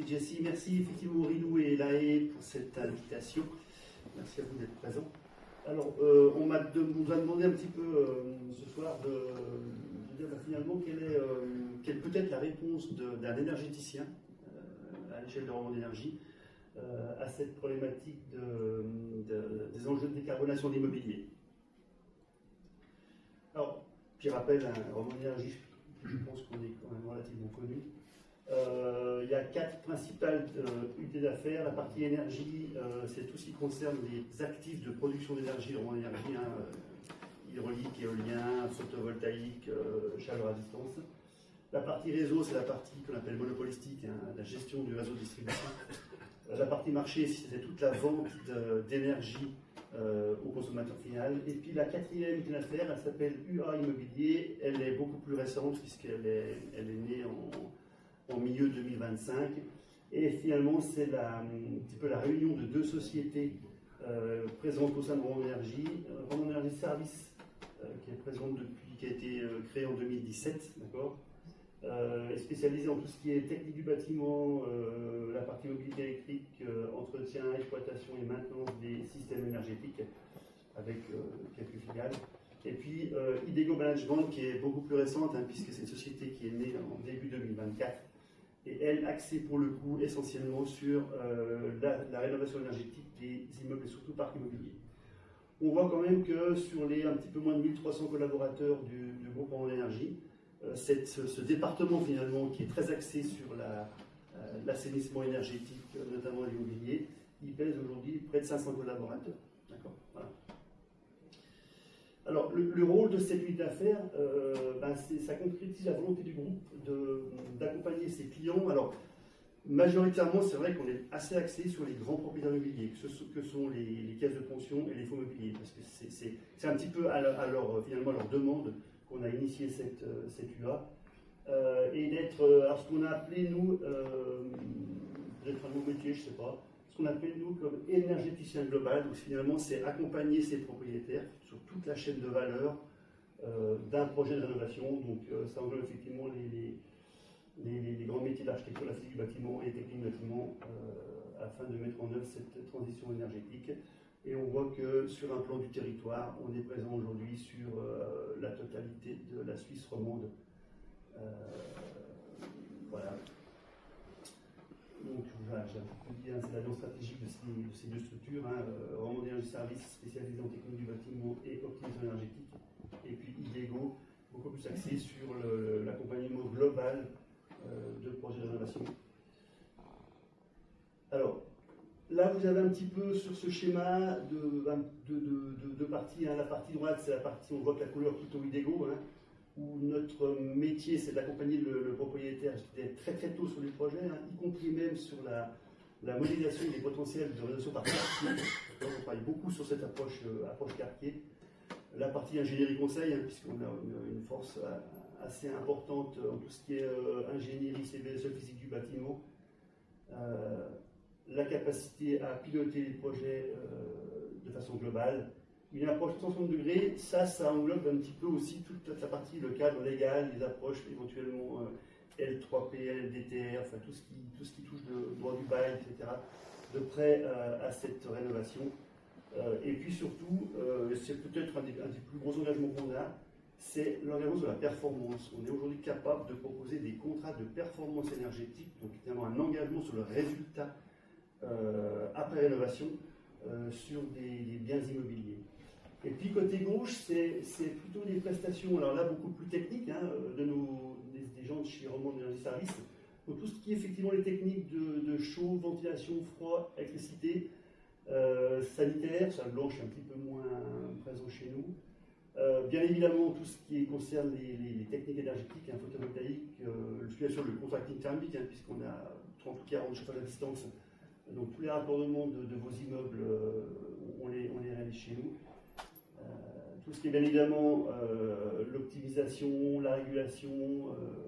Jesse. Merci effectivement Rilou et Laë pour cette invitation. Merci à vous d'être présents. Alors, on nous a demandé un petit peu ce soir de dire finalement quelle peut être la réponse d'un énergéticien à l'échelle de Romande Énergie à cette problématique des enjeux de décarbonation de l'immobilier. Alors, petit rappel, Romande Énergie, je pense qu'on est quand même relativement connu. Il y a 4 principales unités d'affaires. La partie énergie, c'est tout ce qui concerne les actifs de production d'énergie, Romande Énergie, hydraulique, éolien, photovoltaïque, chaleur à distance. La partie réseau, c'est la partie qu'on appelle monopolistique, la gestion du réseau de distribution. La partie marché, c'est toute la vente d'énergie au consommateur final. Et puis la 4e unité d'affaires, elle s'appelle UA Immobilier. Elle est beaucoup plus récente puisqu'elle est née en milieu 2025. Et finalement, c'est un petit peu la réunion de 2 sociétés présentes au sein de Romande Énergie. Romande Énergie Service, qui est présente qui a été créée en 2017, d'accord, est spécialisée en tout ce qui est technique du bâtiment, la partie mobilité électrique, entretien, exploitation et maintenance des systèmes énergétiques, avec quelques filiales. Et puis Idego Management, qui est beaucoup plus récente, puisque c'est une société qui est née en début 2024, et elle axée pour le coup essentiellement sur la rénovation énergétique des immeubles et surtout parcs immobiliers. On voit quand même que sur les un petit peu moins de 1300 collaborateurs du groupe Romande Énergie, ce département finalement qui est très axé sur l'assainissement énergétique, notamment l'immobilier, il pèse aujourd'hui près de 500 collaborateurs. D'accord, voilà. Alors, le rôle de cette unité d'affaires, ça concrétise la volonté du groupe d'accompagner ses clients. Alors, majoritairement, c'est vrai qu'on est assez axé sur les grands propriétaires immobiliers, que sont les caisses de pension et les fonds immobiliers, parce que c'est un petit peu finalement à leur demande qu'on a initié cette UA, et d'être, alors ce qu'on a appelé nous, peut-être un nouveau métier, je ne sais pas, ce qu'on appelle nous comme énergéticien global. Donc finalement, c'est accompagner ces propriétaires sur toute la chaîne de valeur d'un projet de rénovation. Donc ça englobe effectivement les grands métiers de l'architecture, la physique du bâtiment et la technique du bâtiment, afin de mettre en œuvre cette transition énergétique. Et on voit que sur un plan du territoire, on est présent aujourd'hui sur la totalité de la Suisse romande. Voilà. Donc, j'ai un peu dit, c'est l'alliance stratégique de ces 2 structures. Romande Énergie Service, spécialisé en technique du bâtiment et optimisation énergétique. Et puis Idego, beaucoup plus axé sur l'accompagnement global de projets de rénovation. Alors, là, vous avez un petit peu sur ce schéma de parties. La partie droite, c'est la partie, on voit que la couleur plutôt Idego, où notre métier, c'est d'accompagner le propriétaire très très tôt sur les projets, y compris même sur la modélisation des potentiels de rénovation par quartier. Donc, on travaille beaucoup sur cette approche quartier. La partie ingénierie conseil, puisqu'on a une force assez importante en tout ce qui est ingénierie, CVSE, physique du bâtiment. La capacité à piloter les projets de façon globale. Une approche 360 degrés, ça englobe un petit peu aussi toute la partie, le cadre légal, les approches éventuellement L3P, LDTR, enfin tout ce qui touche le droit du bail, etc., de près à cette rénovation. Et puis surtout, c'est peut-être un des plus gros engagements qu'on a, c'est l'engagement sur la performance. On est aujourd'hui capable de proposer des contrats de performance énergétique, donc évidemment un engagement sur le résultat après rénovation sur des biens immobiliers. Et puis côté gauche, c'est plutôt des prestations, alors là beaucoup plus techniques, des gens de chez Romande Énergie Service. Donc tout ce qui est effectivement les techniques de chaud, ventilation, froid, électricité, sanitaire, salle blanche est un petit peu moins présent chez nous. Bien évidemment, tout ce qui concerne les techniques énergétiques, photovoltaïque, bien sûr le contracting thermique, puisqu'on a 30 ou 40 chauffages à distance. Donc tous les raccordements de vos immeubles, on les réalise chez nous. Tout ce qui est bien évidemment l'optimisation, la régulation,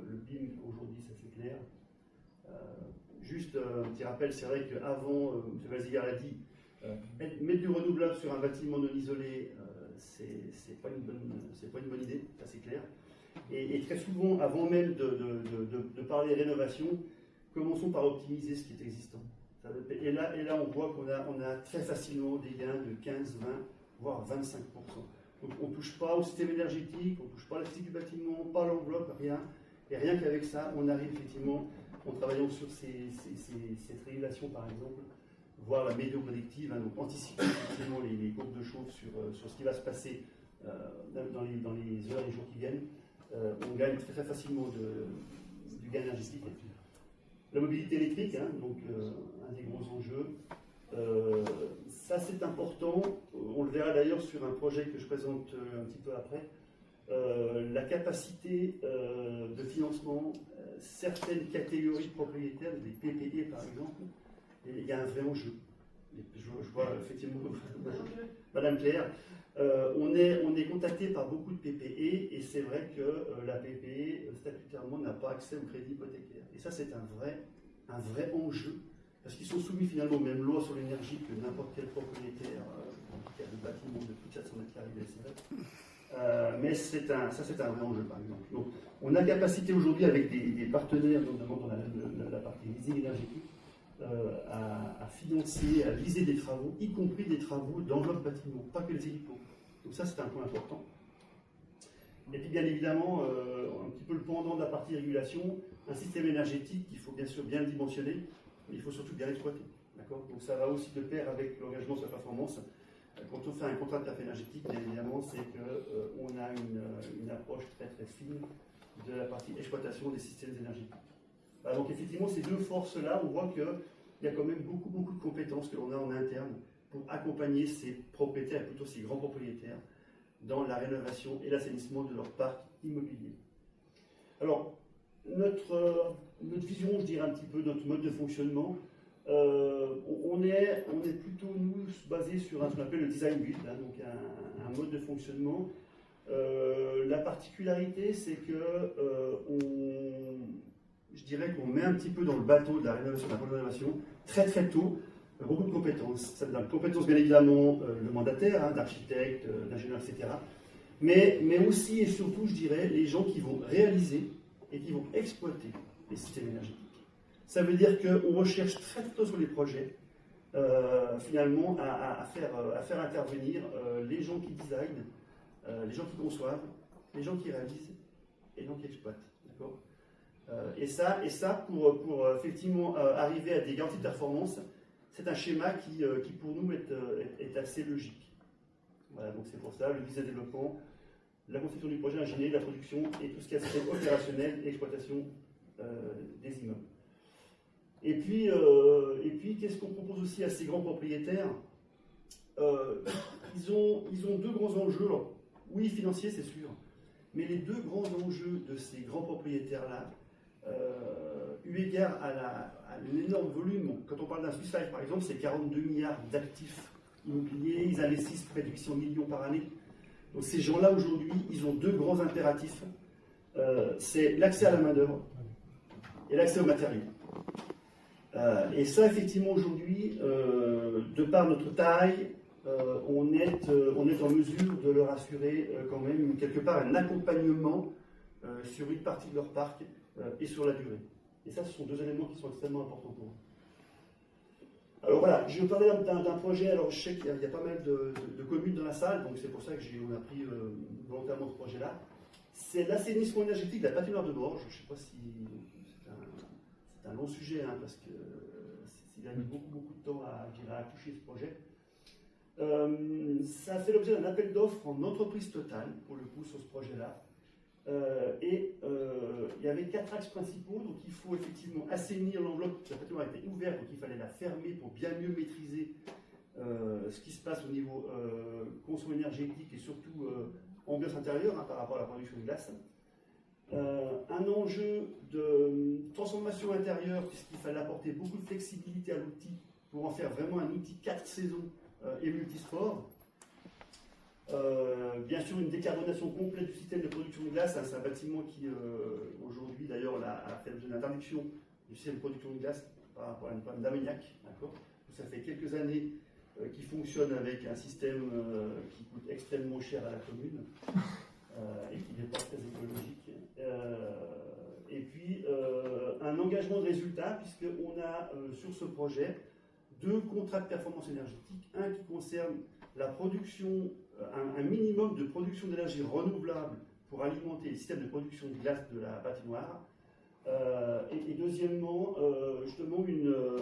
le BIM aujourd'hui, ça c'est clair. Juste un petit rappel, c'est vrai qu'avant, M. Vazigar l'a dit, mettre du renouvelable sur un bâtiment non isolé, c'est pas une bonne idée, ça c'est clair. Et très souvent, avant même de parler rénovation, commençons par optimiser ce qui est existant. Et là on voit qu'on a très facilement des gains de 15, 20, voire 25%. Donc on ne touche pas au système énergétique, on ne touche pas à la physique du bâtiment, pas à l'enveloppe, rien. Et rien qu'avec ça, on arrive effectivement, en travaillant sur cette régulation par exemple, voir la météo prédictive, donc anticiper effectivement les courbes de chauffe sur ce qui va se passer dans les heures et jours qui viennent, on gagne très, très facilement du gain énergétique. La mobilité électrique, donc un des gros enjeux. Ça c'est important, on le verra d'ailleurs sur un projet que je présente un petit peu après. La capacité de financement, certaines catégories de propriétaires, des PPE par exemple, il y a un vrai enjeu. Je vois effectivement Madame Claire. On est contacté par beaucoup de PPE et c'est vrai que la PPE statutairement n'a pas accès au crédit hypothécaire. Et ça c'est un vrai enjeu parce qu'ils sont soumis finalement aux mêmes lois sur l'énergie que n'importe quel propriétaire qui a un bâtiment de plus de 400 mètres carrés de mais ça c'est un vrai enjeu par exemple. Donc on a capacité aujourd'hui avec des partenaires, notamment dans la partie leasing énergétique, à financer, à viser des travaux, y compris des travaux d'enveloppe bâtiment, pas que les hélicos. Donc ça c'est un point important. Et puis bien évidemment, un petit peu le pendant de la partie régulation, un système énergétique qu'il faut bien sûr bien le dimensionner, mais il faut surtout bien l'exploiter. Donc ça va aussi de pair avec l'engagement sur la performance. Quand on fait un contrat de perf énergétique, bien évidemment, c'est qu'on a une approche très très fine de la partie exploitation des systèmes énergétiques. Donc effectivement, ces deux forces-là, on voit qu'il y a quand même beaucoup de compétences que l'on a en interne pour accompagner ces propriétaires, plutôt ces grands propriétaires, dans la rénovation et l'assainissement de leur parc immobilier. Alors, notre vision, je dirais un petit peu, notre mode de fonctionnement, on est plutôt, nous, basé sur ce qu'on appelle le design build, donc un mode de fonctionnement. La particularité, c'est que je dirais qu'on met un petit peu dans le bateau de la rénovation, de la rénovation, très très tôt, beaucoup de compétences. Ça donne compétences bien évidemment le mandataire, d'architecte, d'ingénieur, etc. Mais aussi et surtout, je dirais, les gens qui vont réaliser et qui vont exploiter les systèmes énergétiques. Ça veut dire qu'on recherche très tôt sur les projets, finalement, à faire intervenir les gens qui designent, les gens qui conçoivent, les gens qui réalisent et les gens qui exploitent. D'accord ? Et ça pour effectivement arriver à des garanties de performance, c'est un schéma qui pour nous est assez logique. Voilà, donc c'est pour ça, le business développement, la conception du projet, l'ingénierie, la production et tout ce qui est aspect opérationnel et exploitation des immeubles. Et puis qu'est-ce qu'on propose aussi à ces grands propriétaires ? Ils ont deux grands enjeux. Alors, oui, financiers, c'est sûr, mais les deux grands enjeux de ces grands propriétaires-là, eu égard à l'énorme volume, quand on parle d'un Swiss Life par exemple, c'est 42 milliards d'actifs immobiliers, ils investissent près de 800 millions par année. Donc ces gens-là aujourd'hui, ils ont deux grands impératifs, c'est l'accès à la main-d'œuvre et l'accès au matériel. Et ça, effectivement, aujourd'hui, de par notre taille, on est en mesure de leur assurer quand même quelque part un accompagnement sur une partie de leur parc et sur la durée. Et ça, ce sont deux éléments qui sont extrêmement importants pour nous. Alors voilà, je vais parler d'un projet. Alors je sais qu'il y a pas mal de communes dans la salle, donc c'est pour ça qu'on a pris volontairement ce projet-là. C'est l'assainissement énergétique de la patinoire de Morges. Je ne sais pas si c'est un long sujet, parce qu'il a mis beaucoup de temps à accoucher ce projet. Ça a fait l'objet d'un appel d'offres en entreprise totale, pour le coup, sur ce projet-là. Il y avait 4 axes principaux, donc il faut effectivement assainir l'enveloppe, la patinoire était ouverte, donc il fallait la fermer pour bien mieux maîtriser ce qui se passe au niveau consommation énergétique et surtout ambiance intérieure par rapport à la production de glace. Un enjeu de transformation intérieure, puisqu'il fallait apporter beaucoup de flexibilité à l'outil pour en faire vraiment un outil 4 saisons et multisport. Bien sûr, une décarbonation complète du système de production de glace. C'est un bâtiment qui, aujourd'hui, d'ailleurs, a fait l'objet d'interdiction du système de production de glace par rapport à une panne d'ammoniac. Ça fait quelques années qu'il fonctionne avec un système qui coûte extrêmement cher à la commune et qui n'est pas très écologique. Et puis, un engagement engagement de résultat, puisqu'on a sur ce projet 2 contrats de performance énergétique. Un qui concerne la production, un minimum de production d'énergie renouvelable pour alimenter les systèmes de production de glace de la patinoire. Et deuxièmement, justement,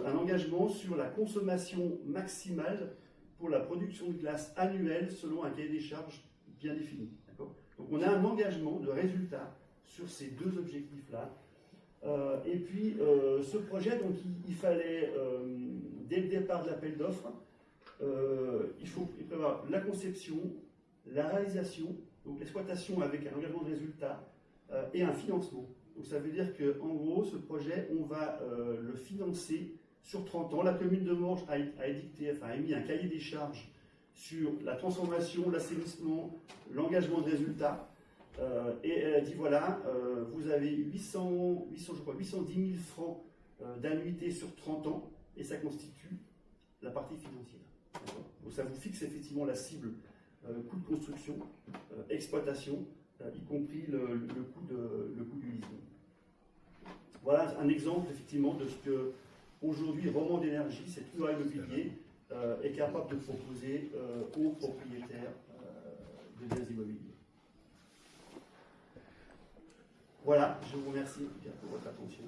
un engagement sur la consommation maximale pour la production de glace annuelle selon un cahier des charges bien défini. Donc on a un engagement de résultat sur ces 2 objectifs-là. Et puis ce projet, donc il fallait, dès le départ de l'appel d'offres, il faut prévoir la conception, la réalisation, donc l'exploitation avec un engagement de résultat et un financement. Donc ça veut dire qu'en gros, ce projet, on va le financer sur 30 ans. La commune de Morges a émis un cahier des charges sur la transformation, l'assainissement, l'engagement de résultat. Et elle a dit voilà, vous avez 810 000 francs d'annuité sur 30 ans, et ça constitue la partie financière. Donc ça vous fixe effectivement la cible coût de construction, exploitation, y compris le coût du leasing. Voilà un exemple effectivement de ce que aujourd'hui Romande Énergie, cet UA immobilier, est capable de proposer aux propriétaires de biens immobiliers. Voilà, je vous remercie pour votre attention.